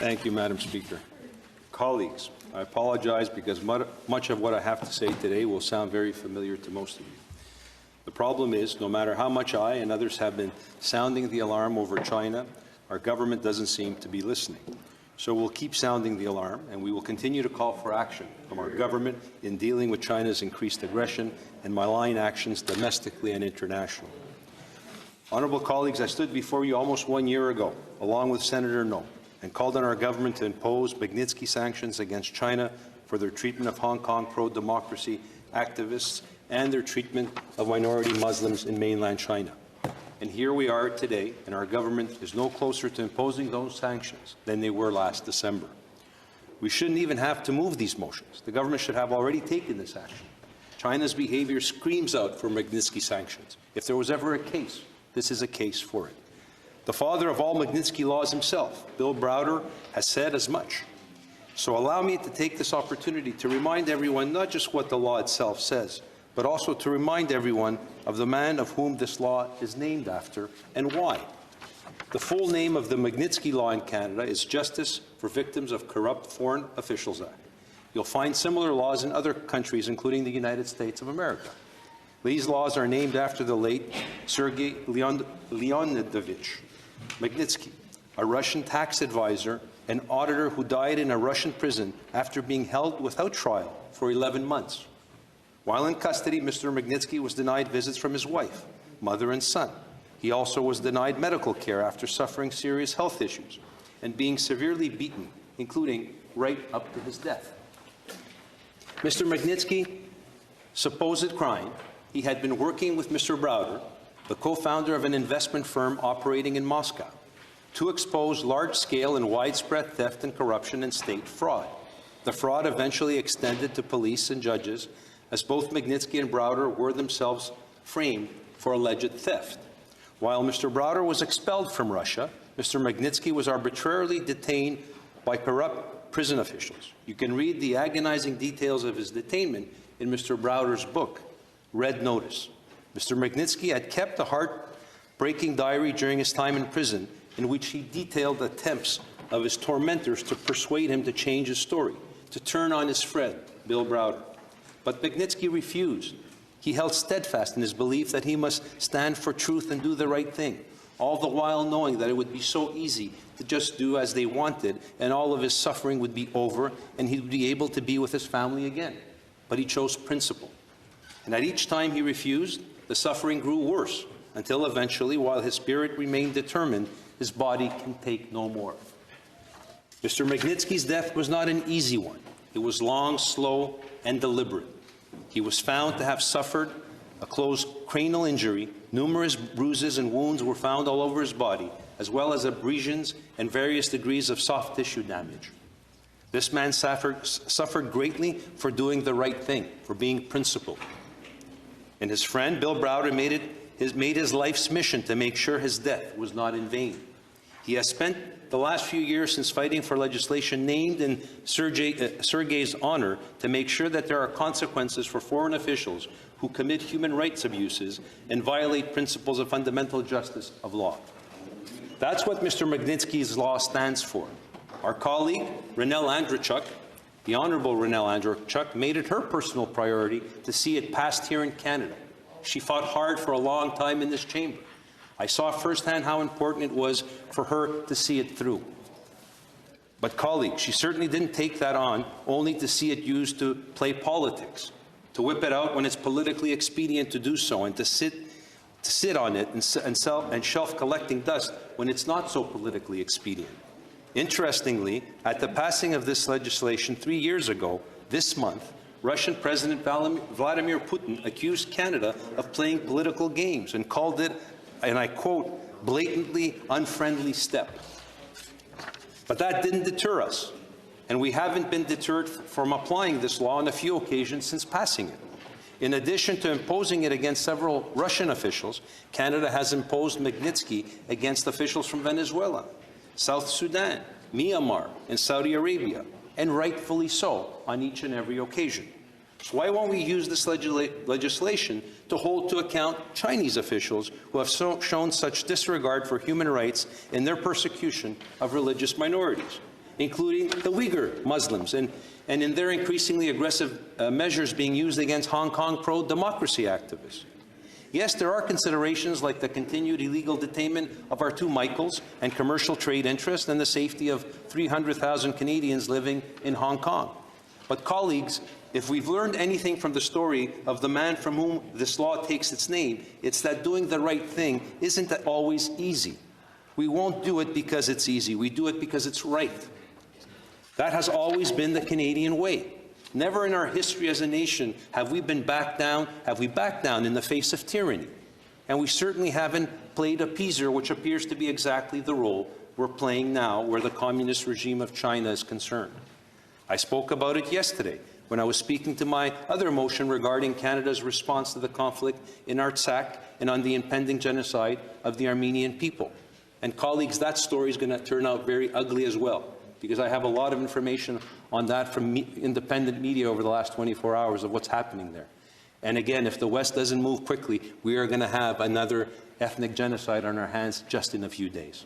Thank you, Madam Speaker. Colleagues, I apologize because much of what I have to say today will sound very familiar to most of you. The problem is, no matter how much I and others have been sounding the alarm over China, our government doesn't seem to be listening. So we'll keep sounding the alarm, and we will continue to call for action from our government in dealing with China's increased aggression and malign actions domestically and internationally. Honourable colleagues, I stood before you almost 1 year ago, along with Senator No, and called on our government to impose Magnitsky sanctions against China for their treatment of Hong Kong pro-democracy activists and their treatment of minority Muslims in mainland China. And here we are today, and our government is no closer to imposing those sanctions than they were last December. We shouldn't even have to move these motions. The government should have already taken this action. China's behaviour screams out for Magnitsky sanctions. If there was ever a case, this is a case for it. The father of all Magnitsky laws himself, Bill Browder, has said as much. So allow me to take this opportunity to remind everyone not just what the law itself says, but also to remind everyone of the man of whom this law is named after and why. The full name of the Magnitsky law in Canada is Justice for Victims of Corrupt Foreign Officials Act. You'll find similar laws in other countries, including the United States of America. These laws are named after the late Sergei Leonidovich Magnitsky, a Russian tax advisor and auditor who died in a Russian prison after being held without trial for 11 months. While in custody, Mr. Magnitsky was denied visits from his wife, mother and son. He also was denied medical care after suffering serious health issues and being severely beaten, including right up to his death. Mr. Magnitsky's supposed crime: he had been working with Mr. Browder, the co-founder of an investment firm operating in Moscow, to expose large-scale and widespread theft and corruption and state fraud. The fraud eventually extended to police and judges, as both Magnitsky and Browder were themselves framed for alleged theft. While Mr. Browder was expelled from Russia, Mr. Magnitsky was arbitrarily detained by corrupt prison officials. You can read the agonizing details of his detainment in Mr. Browder's book, Red Notice. Mr. Magnitsky had kept a heart-breaking diary during his time in prison, in which he detailed attempts of his tormentors to persuade him to change his story, to turn on his friend, Bill Browder. But Magnitsky refused. He held steadfast in his belief that he must stand for truth and do the right thing, all the while knowing that it would be so easy to just do as they wanted, and all of his suffering would be over, and he would be able to be with his family again. But he chose principle. And at each time he refused, the suffering grew worse, until eventually, while his spirit remained determined, his body can take no more. Mr. Magnitsky's death was not an easy one. It was long, slow, and deliberate. He was found to have suffered a closed cranial injury. Numerous bruises and wounds were found all over his body, as well as abrasions and various degrees of soft tissue damage. This man suffered greatly for doing the right thing, for being principled. And his friend, Bill Browder, made his life's mission to make sure his death was not in vain. He has spent the last few years since fighting for legislation named in Sergei's honor to make sure that there are consequences for foreign officials who commit human rights abuses and violate principles of fundamental justice of law. That's what Mr. Magnitsky's law stands for. Our colleague, Ronelle Andrachuk, the Honourable Ronelle Andrachuk, made it her personal priority to see it passed here in Canada. She fought hard for a long time in this chamber. I saw firsthand how important it was for her to see it through. But, colleagues, she certainly didn't take that on only to see it used to play politics, to whip it out when it's politically expedient to do so, and to sit on it and shelf collecting dust when it's not so politically expedient. Interestingly, at the passing of this legislation 3 years ago, this month, Russian President Vladimir Putin accused Canada of playing political games and called it, and I quote, blatantly unfriendly step. But that didn't deter us, and we haven't been deterred from applying this law on a few occasions since passing it. In addition to imposing it against several Russian officials, Canada has imposed Magnitsky against officials from Venezuela, South Sudan, Myanmar, and Saudi Arabia, and rightfully so on each and every occasion. So why won't we use this legislation to hold to account Chinese officials who have shown such disregard for human rights in their persecution of religious minorities? including the Uyghur Muslims, and in their increasingly aggressive measures being used against Hong Kong pro-democracy activists. Yes, there are considerations like the continued illegal detainment of our two Michaels and commercial trade interests and the safety of 300,000 Canadians living in Hong Kong. But, colleagues, if we've learned anything from the story of the man from whom this law takes its name, it's that doing the right thing isn't always easy. We won't do it because it's easy. We do it because it's right. That has always been the Canadian way. Never in our history as a nation have we backed down in the face of tyranny. And we certainly haven't played appeaser, which appears to be exactly the role we're playing now where the communist regime of China is concerned. I spoke about it yesterday when I was speaking to my other motion regarding Canada's response to the conflict in Artsakh and on the impending genocide of the Armenian people. And colleagues, that story is going to turn out very ugly as well, because I have a lot of information on that from independent media over the last 24 hours of what's happening there. And again, if the West doesn't move quickly, we are going to have another ethnic genocide on our hands just in a few days.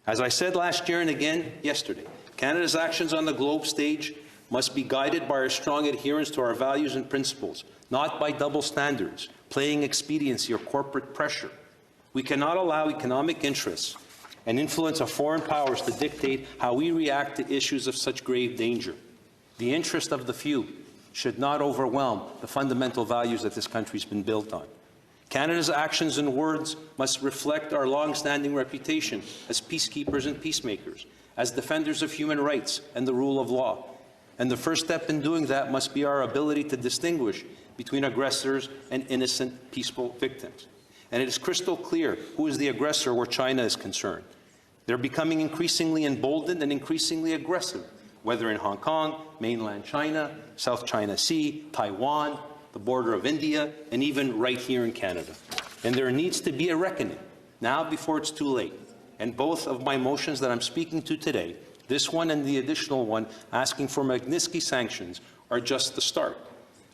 As I said last year and again yesterday, Canada's actions on the globe stage must be guided by our strong adherence to our values and principles, not by double standards, playing expediency or corporate pressure. We cannot allow economic interests and influence of foreign powers to dictate how we react to issues of such grave danger. The interest of the few should not overwhelm the fundamental values that this country has been built on. Canada's actions and words must reflect our long-standing reputation as peacekeepers and peacemakers, as defenders of human rights and the rule of law. And the first step in doing that must be our ability to distinguish between aggressors and innocent, peaceful victims. And it is crystal clear who is the aggressor where China is concerned. They're becoming increasingly emboldened and increasingly aggressive, whether in Hong Kong, mainland China, South China Sea, Taiwan, the border of India, and even right here in Canada. And there needs to be a reckoning, now before it's too late. And both of my motions that I'm speaking to today, this one and the additional one asking for Magnitsky sanctions, are just the start.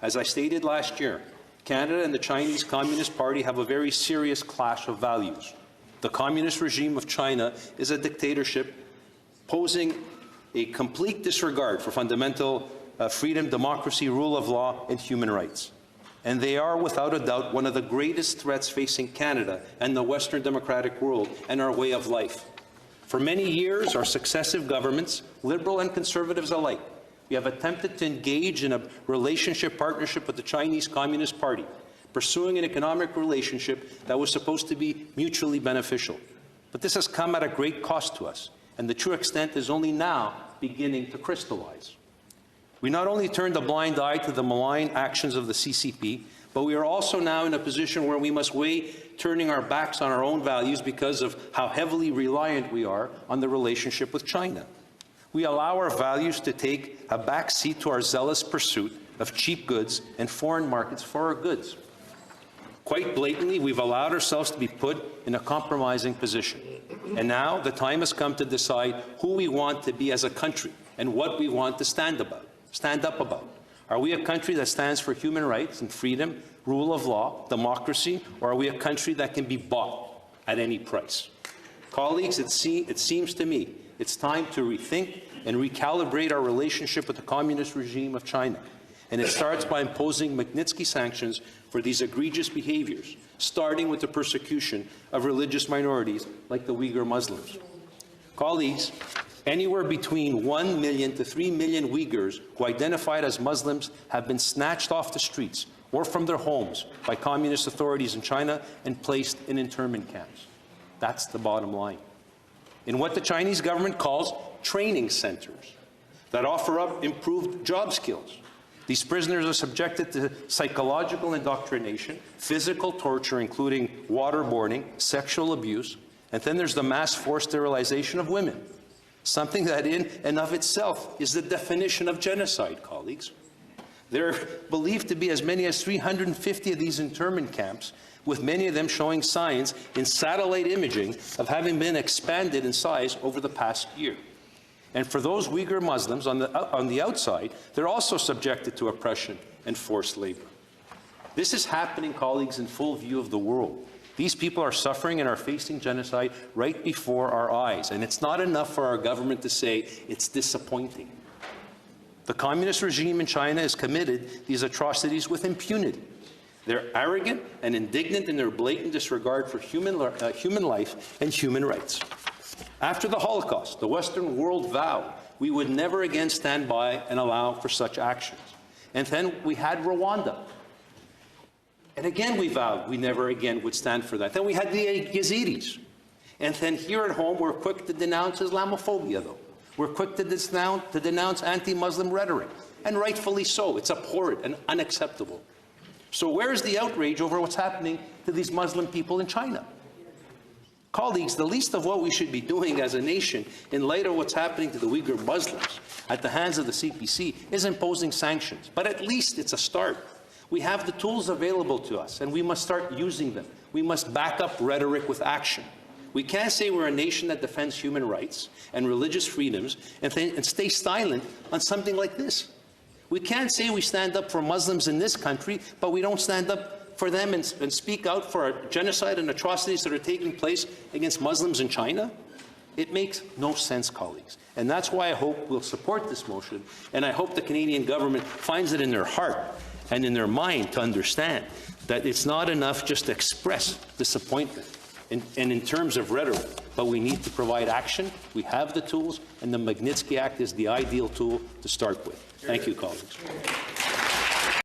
As I stated last year, Canada and the Chinese Communist Party have a very serious clash of values. The communist regime of China is a dictatorship posing a complete disregard for fundamental freedom, democracy, rule of law, and human rights. And they are, without a doubt, one of the greatest threats facing Canada and the Western democratic world and our way of life. For many years, our successive governments, Liberal and Conservatives alike, we have attempted to engage in a partnership with the Chinese Communist Party, pursuing an economic relationship that was supposed to be mutually beneficial. But this has come at a great cost to us, and the true extent is only now beginning to crystallize. We not only turned a blind eye to the malign actions of the CCP, but we are also now in a position where we must weigh turning our backs on our own values because of how heavily reliant we are on the relationship with China. We allow our values to take a back seat to our zealous pursuit of cheap goods and foreign markets for our goods. Quite blatantly, we've allowed ourselves to be put in a compromising position. And now the time has come to decide who we want to be as a country and what we want to stand up about. Are we a country that stands for human rights and freedom, rule of law, democracy, or are we a country that can be bought at any price? Colleagues, it seems to me it's time to rethink and recalibrate our relationship with the communist regime of China. And it starts by imposing Magnitsky sanctions for these egregious behaviors, starting with the persecution of religious minorities like the Uyghur Muslims. Colleagues, anywhere between 1 million to 3 million Uyghurs who identified as Muslims have been snatched off the streets or from their homes by communist authorities in China and placed in internment camps. That's the bottom line. In what the Chinese government calls training centers that offer up improved job skills. These prisoners are subjected to psychological indoctrination, physical torture, including waterboarding, sexual abuse, and then there's the mass forced sterilization of women, something that in and of itself is the definition of genocide, colleagues. There are believed to be as many as 350 of these internment camps, with many of them showing signs in satellite imaging of having been expanded in size over the past year. And for those Uyghur Muslims on the outside, they're also subjected to oppression and forced labor. This is happening, colleagues, in full view of the world. These people are suffering and are facing genocide right before our eyes. And it's not enough for our government to say it's disappointing. The communist regime in China has committed these atrocities with impunity. They're arrogant and indignant in their blatant disregard for human life and human rights. After the Holocaust, the Western world vowed we would never again stand by and allow for such actions. And then we had Rwanda. And again we vowed we never again would stand for that. Then we had the Yazidis. And then here at home we're quick to denounce Islamophobia, though. We're quick to denounce anti-Muslim rhetoric. And rightfully so. It's abhorrent and unacceptable. So where's the outrage over what's happening to these Muslim people in China? Colleagues, the least of what we should be doing as a nation in light of what's happening to the Uyghur Muslims at the hands of the CPC is imposing sanctions. But at least it's a start. We have the tools available to us, and we must start using them. We must back up rhetoric with action. We can't say we're a nation that defends human rights and religious freedoms and stay silent on something like this. We can't say we stand up for Muslims in this country, but we don't stand up for them and speak out for genocide and atrocities that are taking place against Muslims in China. It makes no sense, colleagues. And that's why I hope we'll support this motion, and I hope the Canadian government finds it in their heart and in their mind to understand that it's not enough just to express disappointment and in terms of rhetoric, but we need to provide action. We have the tools, and the Magnitsky Act is the ideal tool to start with. Thank you, colleagues.